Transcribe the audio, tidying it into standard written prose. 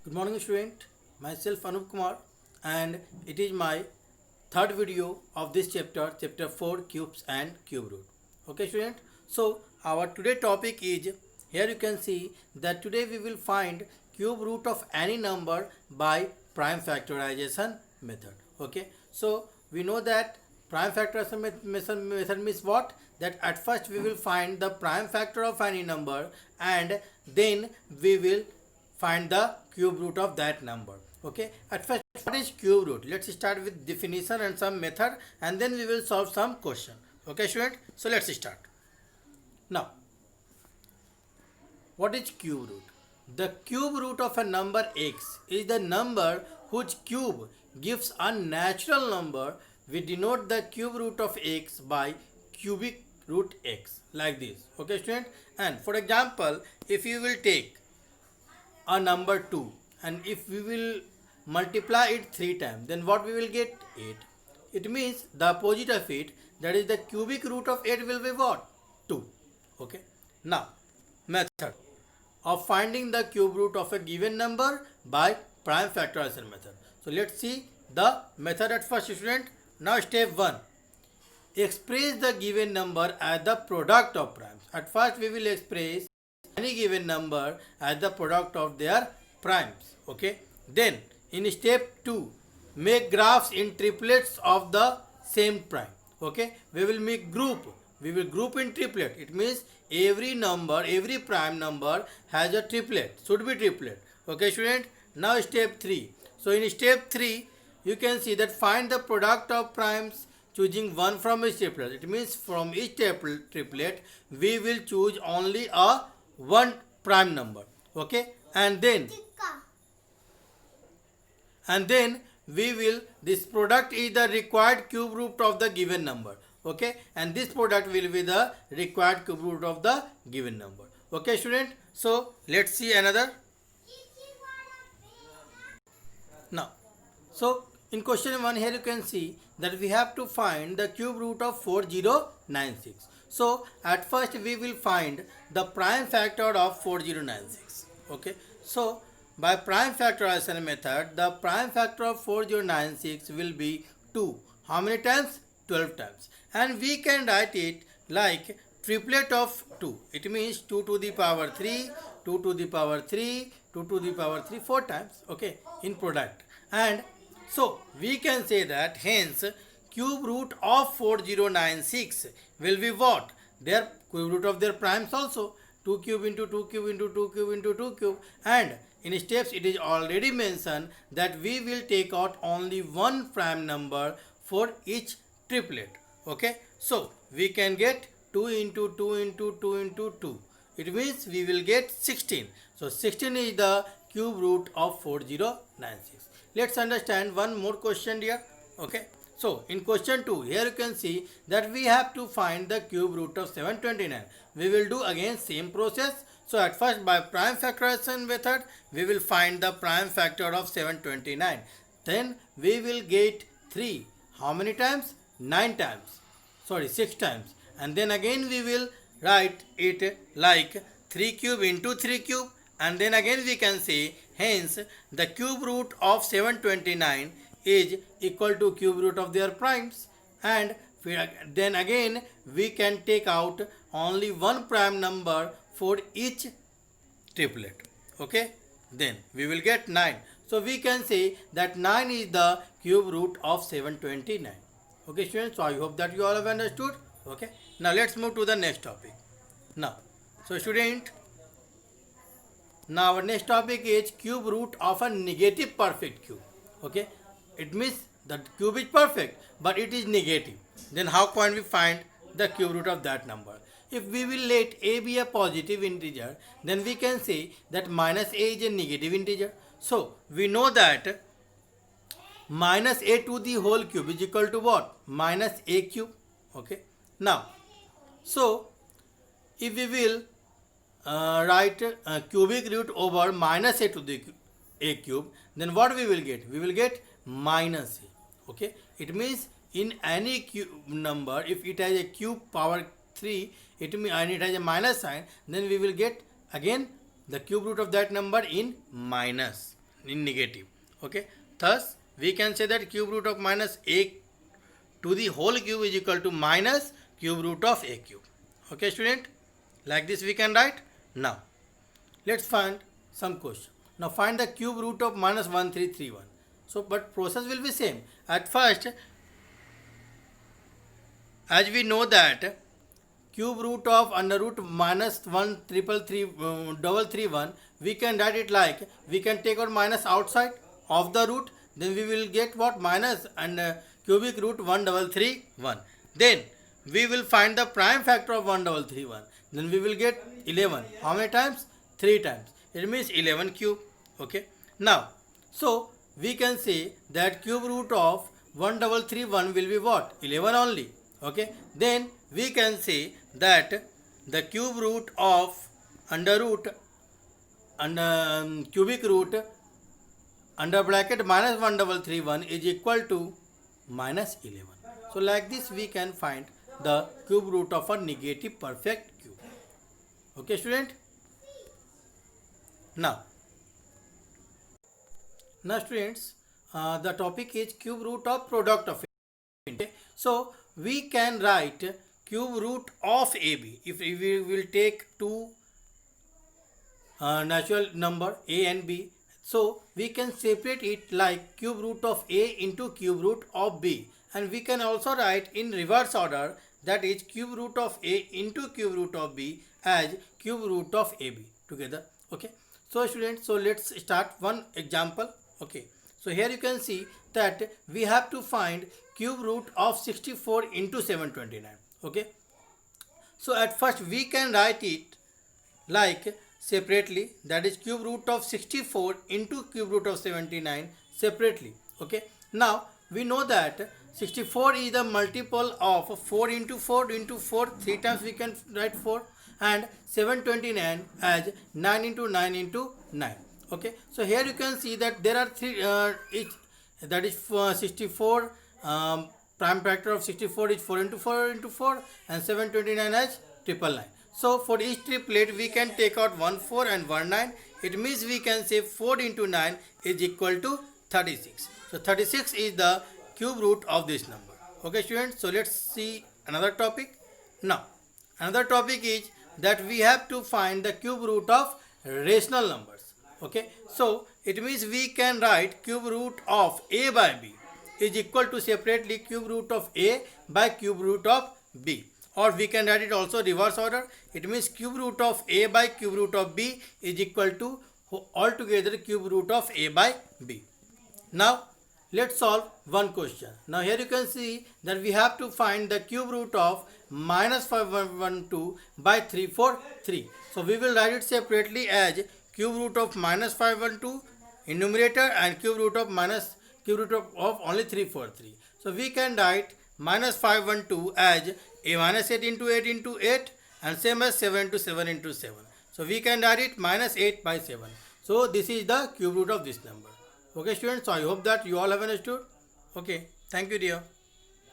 Good morning student, myself Anup Kumar and it is my third video of this chapter 4 cubes and cube root. Okay student, so our today topic is, here you can see that today we will find cube root of any number by prime factorization method. Okay, so we know that prime factorization method means what? That at first we will find the prime factor of any number and then we will find the cube root of that number. Okay, at first what is cube root? Let's start with definition and some method and then we will solve some question. Okay student, so let's start. Now what is cube root? The cube root of a number x is the number whose cube gives a natural number. We denote the cube root of x by cubic root x like this. Okay student, and for example if you will take a number 2 and if we will multiply it 3 times, then what we will get? 8. It means the opposite of it, that is the cubic root of 8 will be what? 2. Okay, now method of finding the cube root of a given number by prime factorization method. So let's see the method at first student. Now step 1, express the given number as the product of primes. At first we will express any given number as the product of their primes. Okay, then in step 2, make graphs in triplets of the same prime. Okay, we will group in triplet. It means every prime number has a triplet, should be triplet. Okay student, now step 3. So in step 3 you can see that find the product of primes choosing one from each triplet. It means from each triplet we will choose only a one prime number. Okay, and then we will, this product is the required cube root of the given number. Okay, and this product will be the required cube root of the given number. Okay student, so let's see another. Now so in question 1 here you can see that we have to find the cube root of 4096. So at first we will find the prime factor of 4096. Okay, so by prime factorization method, the prime factor of 4096 will be 2. How many times? 12 times. And we can write it like triplet of 2. It means 2 to the power 3, 2 to the power 3, 2 to the power 3, 4 times. Okay, in product. And so we can say that hence cube root of 4096 will be what? Their cube root of their primes also. 2 cube into 2 cube into 2 cube into 2 cube. And in steps it is already mentioned that we will take out only one prime number for each triplet. Okay, so we can get 2 into 2 into 2 into 2. It means we will get 16. So 16 is the cube root of 4096. Let's understand one more question here. Okay, so in question 2 here you can see that we have to find the cube root of 729. We will do again same process. So at first by prime factorization method we will find the prime factor of 729. Then we will get 3. How many times? 9 times. Sorry, 6 times. And then again we will write it like 3 cube into 3 cube. And then again we can say hence the cube root of 729 is equal to cube root of their primes. And then again we can take out only one prime number for each triplet. Okay, then we will get 9. So we can say that 9 is the cube root of 729. Okay students, so I hope that you all have understood. Okay, now let's move to the next topic. Now so student, now our next topic is cube root of a negative perfect cube. Okay, it means the cube is perfect but it is negative. Then how can we find the cube root of that number? If we will let a be a positive integer, then we can say that minus a is a negative integer. So we know that minus a to the whole cube is equal to what? Minus a cube. Okay, now so if we will write cubic root over minus a to the a cube, then what we will get? We will get minus a. Okay, it means in any cube number, if it has a cube power 3, it means and it has a minus sign, then we will get again the cube root of that number in minus. in negative. Okay, thus we can say that cube root of minus a to the whole cube is equal to minus cube root of a cube. Okay, student, like this we can write. Now let's find some question. Now find the cube root of minus 1331. So but process will be same. At first, as we know that cube root of under root minus 1 triple 3 we can write it like, we can take out minus outside of the root, then we will get what, minus and cubic root 1331. Then we will find the prime factor of 1331. Then we will get 11. How many times? 3 times. It means 11 cube. Okay. Now, so we can say that cube root of 1331 will be what? 11 only. Okay. Then we can say that the cube root of under root and cubic root under bracket minus 1331 is equal to minus 11. So like this we can find the cube root of a negative perfect cube. Okay, student. Now students, the topic is cube root of product of a. Okay. So we can write cube root of AB. If we will take two natural number a and b, so we can separate it like cube root of a into cube root of b, and we can also write in reverse order, that is cube root of a into cube root of b as cube root of ab together. Okay, so students, so let's start one example. Okay, so here you can see that we have to find cube root of 64 into 729. Okay, so at first we can write it like separately, that is cube root of 64 into cube root of 79 separately. Okay, now we know that 64 is the multiple of 4 into 4 into 4, 3 times we can write 4, and 729 as 9 into 9 into 9. Okay, so here you can see that there are three each, that is 64 prime factor of 64 is 4 into 4 into 4, and 729 as 999. So for each triplet we can take out 1 4 and 1 9. It means we can say 4 into 9 is equal to 36. So 36 is the cube root of this number. Okay, students, so let's see another topic. Now another topic is that we have to find the cube root of rational numbers. Okay, so it means we can write cube root of a by b is equal to separately cube root of a by cube root of b, or we can write it also reverse order. It means cube root of a by cube root of b is equal to altogether cube root of a by b. Now let's solve one question. Now here you can see that we have to find the cube root of minus 512 by 343. So we will write it separately as cube root of minus 512 in numerator and cube root of only 343. So we can write minus 512 as a minus 8 into 8 into 8, and same as 7 into 7 into 7. So we can write it minus 8 by 7. So this is the cube root of this number. Okay, students, so I hope that you all have understood. Okay, thank you dear.